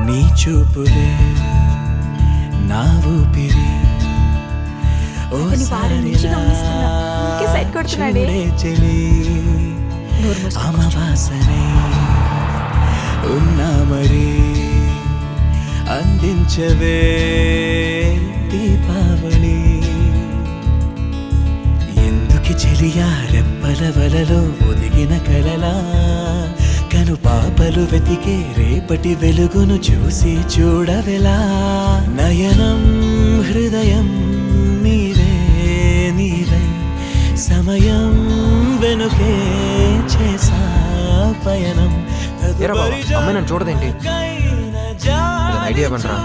నీ చూపులే నా ఊపిరి అతని వారం నుంచి గమనిస్తున్నా. ఊరికే సైడ్ కొడుతున్నాడే. చెలి అమవాసనే ఉన్నా మరి అందించవే దీపావళి ఎందుకి చెలియా రెప్పల వలలో ఒదిగిన కలలా కను పాపలు వెతికే రేపటి వెలుగును చూసి చూడవెలా నయనం హృదయం నీవే నీవే సమయం వెనుకే చేసా పయనం అమ్మాయి నన్ను చూడదేంటి ఐడియా ఇవ్వండిరా.